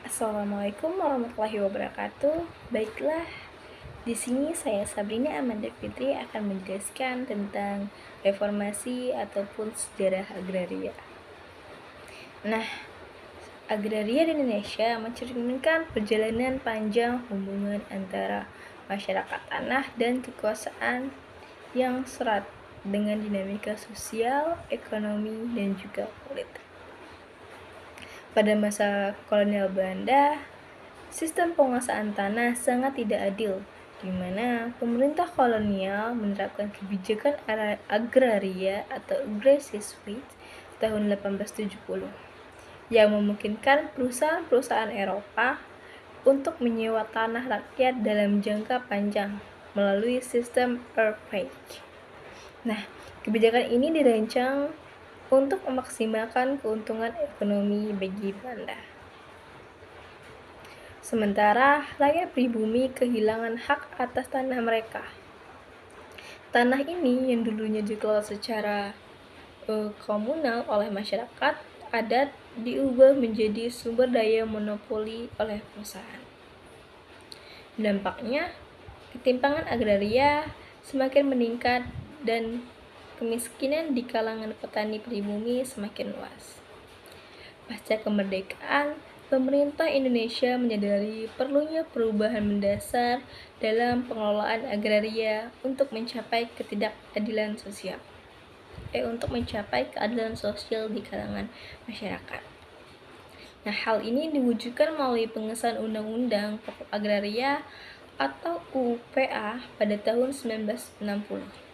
Assalamualaikum warahmatullahi wabarakatuh. Baiklah, di sini saya Sabrina Amanda Fitri akan menjelaskan tentang reformasi ataupun sejarah agraria. Nah, agraria di Indonesia mencerminkan perjalanan panjang hubungan antara masyarakat tanah dan kekuasaan yang serat dengan dinamika sosial, ekonomi, dan juga politik. Pada masa kolonial Belanda, sistem penguasaan tanah sangat tidak adil, di mana pemerintah kolonial menerapkan kebijakan agraria atau Agrarsysteem tahun 1870 yang memungkinkan perusahaan-perusahaan Eropa untuk menyewa tanah rakyat dalam jangka panjang melalui sistem Earthquake. Nah, kebijakan ini dirancang untuk memaksimalkan keuntungan ekonomi bagi Belanda. Sementara rakyat pribumi kehilangan hak atas tanah mereka. Tanah ini yang dulunya dikelola secara komunal oleh masyarakat adat diubah menjadi sumber daya monopoli oleh perusahaan. Dampaknya, ketimpangan agraria semakin meningkat dan kemiskinan di kalangan petani pribumi semakin luas. Pasca kemerdekaan, pemerintah Indonesia menyadari perlunya perubahan mendasar dalam pengelolaan agraria untuk mencapai keadilan sosial di kalangan masyarakat. Nah, hal ini diwujudkan melalui pengesahan Undang-Undang Pokok Agraria atau UUPA pada tahun 1960.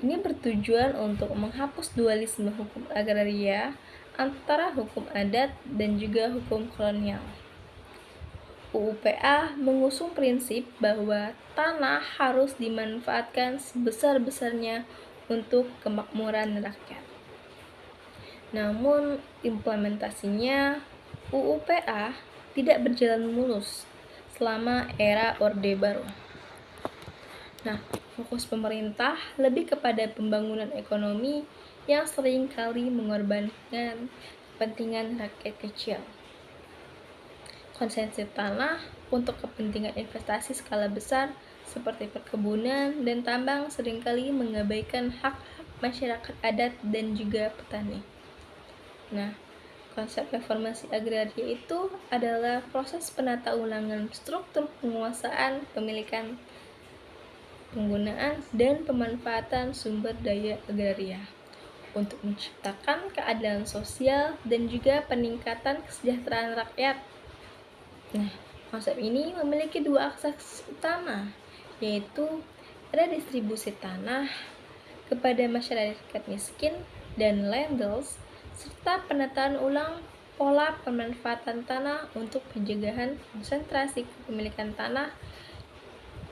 Ini bertujuan untuk menghapus dualisme hukum agraria antara hukum adat dan juga hukum kolonial. UUPA mengusung prinsip bahwa tanah harus dimanfaatkan sebesar-besarnya untuk kemakmuran rakyat. Namun, implementasinya UUPA tidak berjalan mulus selama era Orde Baru. Nah, fokus pemerintah lebih kepada pembangunan ekonomi yang sering kali mengorbankan kepentingan rakyat kecil. Konsesi tanah untuk kepentingan investasi skala besar seperti perkebunan dan tambang seringkali mengabaikan hak-hak masyarakat adat dan juga petani. Nah, konsep reformasi agraria itu adalah proses penata ulangan struktur penguasaan, pemilikan, penggunaan, dan pemanfaatan sumber daya agraria untuk menciptakan keadilan sosial dan juga peningkatan kesejahteraan rakyat. Nah, konsep ini memiliki dua aspek utama, yaitu redistribusi tanah kepada masyarakat miskin dan landlords, serta penataan ulang pola pemanfaatan tanah untuk pencegahan konsentrasi kepemilikan tanah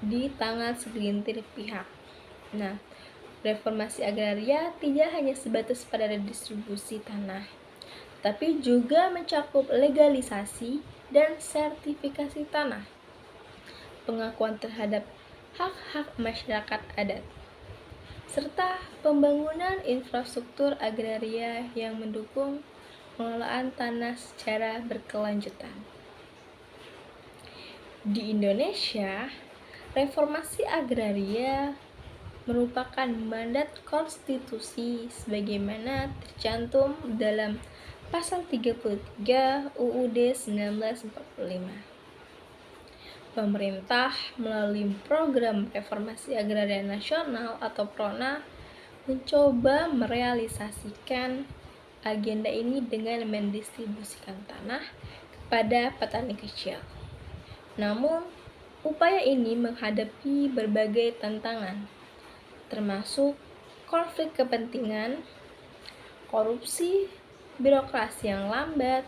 di tangan segelintir pihak. Nah, reformasi agraria tidak hanya sebatas pada redistribusi tanah, tapi juga mencakup legalisasi dan sertifikasi tanah, pengakuan terhadap hak-hak masyarakat adat, serta pembangunan infrastruktur agraria yang mendukung pengelolaan tanah secara berkelanjutan. Di Indonesia, reformasi agraria merupakan mandat konstitusi sebagaimana tercantum dalam Pasal 33 UUD 1945. Pemerintah melalui Program Reformasi Agraria Nasional atau PRONA mencoba merealisasikan agenda ini dengan mendistribusikan tanah kepada petani kecil. Namun, upaya ini menghadapi berbagai tantangan, termasuk konflik kepentingan, korupsi, birokrasi yang lambat,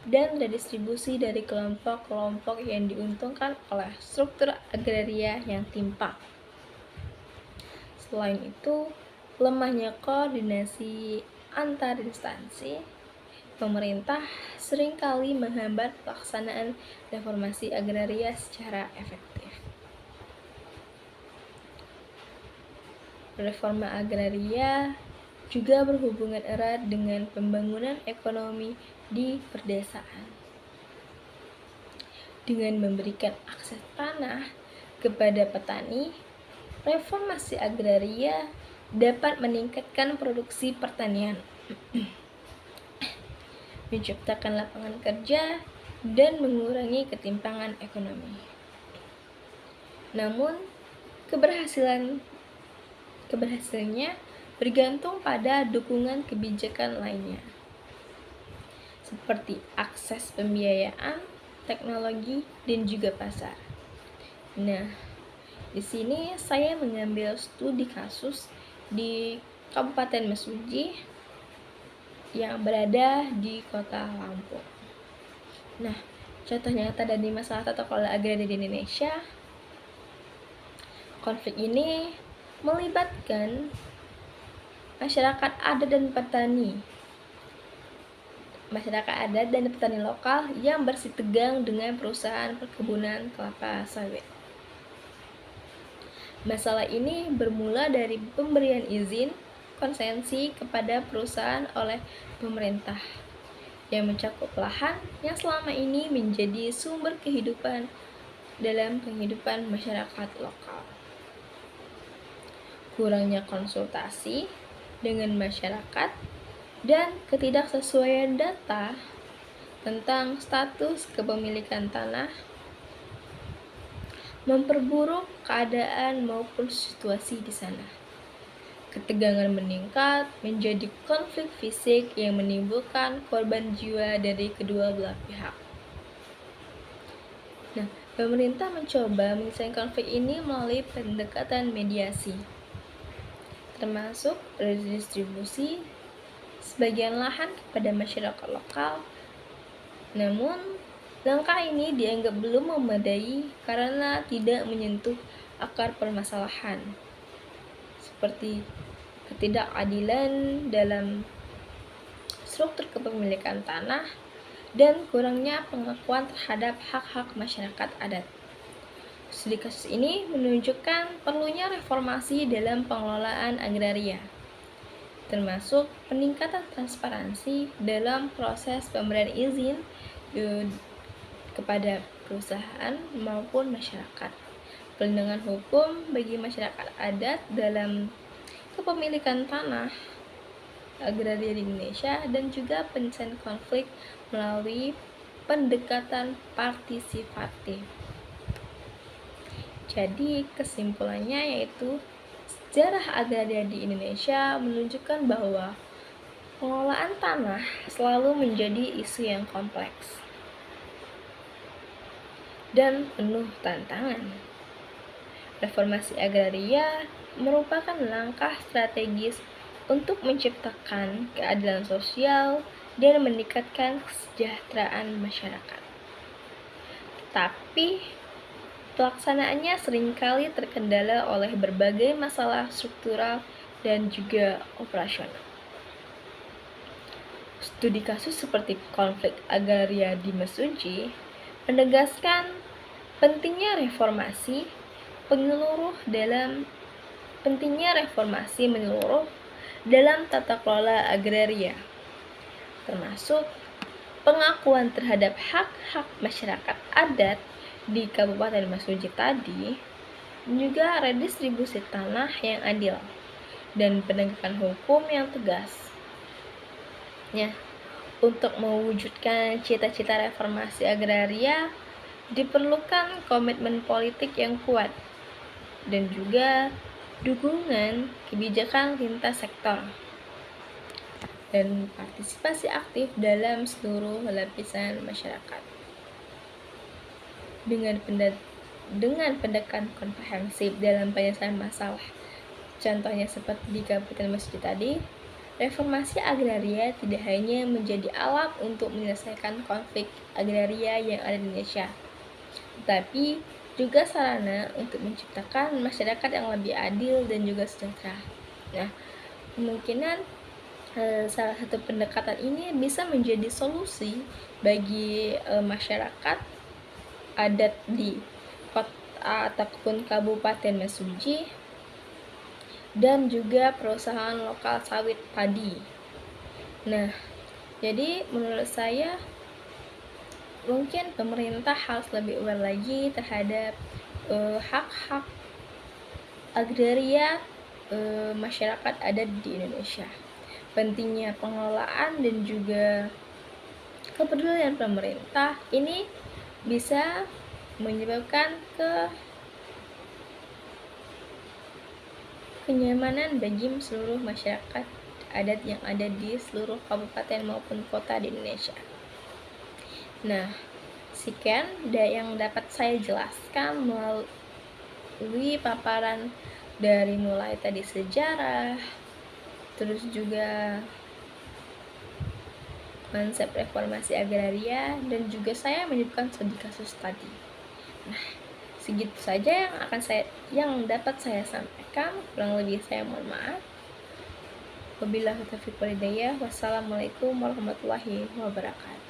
dan redistribusi dari kelompok-kelompok yang diuntungkan oleh struktur agraria yang timpang. Selain itu, lemahnya koordinasi antar instansi pemerintah seringkali menghambat pelaksanaan reformasi agraria secara efektif. Reforma agraria juga berhubungan erat dengan pembangunan ekonomi di pedesaan. Dengan memberikan akses tanah kepada petani, reformasi agraria dapat meningkatkan produksi pertanian, menciptakan lapangan kerja, dan mengurangi ketimpangan ekonomi. Namun, keberhasilannya bergantung pada dukungan kebijakan lainnya, seperti akses pembiayaan, teknologi, dan juga pasar. Nah, di sini saya mengambil studi kasus di Kabupaten Mesuji yang berada di Kota Lampung. Nah, contoh nyata dari masalah tata kelola agraria di Indonesia, konflik ini melibatkan masyarakat adat dan petani lokal yang bersitegang dengan perusahaan perkebunan kelapa sawit. Masalah ini bermula dari pemberian izin konsesi kepada perusahaan oleh pemerintah yang mencakup lahan yang selama ini menjadi sumber kehidupan dalam kehidupan masyarakat lokal. Kurangnya konsultasi dengan masyarakat dan ketidaksesuaian data tentang status kepemilikan tanah memperburuk keadaan maupun situasi di sana. Ketegangan meningkat menjadi konflik fisik yang menimbulkan korban jiwa dari kedua belah pihak. Nah, pemerintah mencoba menyelesaikan konflik ini melalui pendekatan mediasi, termasuk redistribusi sebagian lahan kepada masyarakat lokal. Namun, langkah ini dianggap belum memadai karena tidak menyentuh akar permasalahan, seperti ketidakadilan dalam struktur kepemilikan tanah dan kurangnya pengakuan terhadap hak-hak masyarakat adat. Studi kasus ini menunjukkan perlunya reformasi dalam pengelolaan agraria, termasuk peningkatan transparansi dalam proses pemberian izin kepada perusahaan maupun masyarakat, perlindungan hukum bagi masyarakat adat dalam kepemilikan tanah agraria di Indonesia, dan juga penyelesaian konflik melalui pendekatan partisipatif. Jadi kesimpulannya yaitu sejarah agraria di Indonesia menunjukkan bahwa pengelolaan tanah selalu menjadi isu yang kompleks dan penuh tantangan. Reformasi agraria merupakan langkah strategis untuk menciptakan keadilan sosial dan meningkatkan kesejahteraan masyarakat. Tapi pelaksanaannya seringkali terkendala oleh berbagai masalah struktural dan juga operasional. Studi kasus seperti konflik agraria di Mesuji menegaskan pentingnya reformasi menyeluruh dalam tata kelola agraria, termasuk pengakuan terhadap hak-hak masyarakat adat di Kabupaten Mesuji tadi, juga redistribusi tanah yang adil dan penegakan hukum yang tegas. Untuk mewujudkan cita-cita reformasi agraria diperlukan komitmen politik yang kuat dan juga dukungan kebijakan lintas sektor dan partisipasi aktif dalam seluruh lapisan masyarakat. Dengan pendekatan komprehensif dalam penyelesaian masalah, contohnya seperti di Kabupaten Mesuji tadi, reformasi agraria tidak hanya menjadi alat untuk menyelesaikan konflik agraria yang ada di Indonesia, tetapi juga sarana untuk menciptakan masyarakat yang lebih adil dan juga sejahtera. Nah, kemungkinan salah satu pendekatan ini bisa menjadi solusi bagi masyarakat adat di kota ataupun Kabupaten Mesuji dan juga perusahaan lokal sawit padi. Nah, jadi menurut saya mungkin pemerintah harus lebih aware lagi terhadap hak-hak agraria masyarakat adat di Indonesia. Pentingnya pengelolaan dan juga kepedulian pemerintah ini bisa menyebabkan kenyamanan bagi seluruh masyarakat adat yang ada di seluruh kabupaten maupun kota di Indonesia. Nah, sekian yang dapat saya jelaskan melalui paparan dari mulai tadi sejarah, terus juga konsep reformasi agraria, dan juga saya menyebutkan studi kasus tadi. Nah, segitu saja yang dapat saya sampaikan. Kurang lebih saya mohon maaf. Wabillahi taufiq wal hidayah. Wassalamualaikum warahmatullahi wabarakatuh.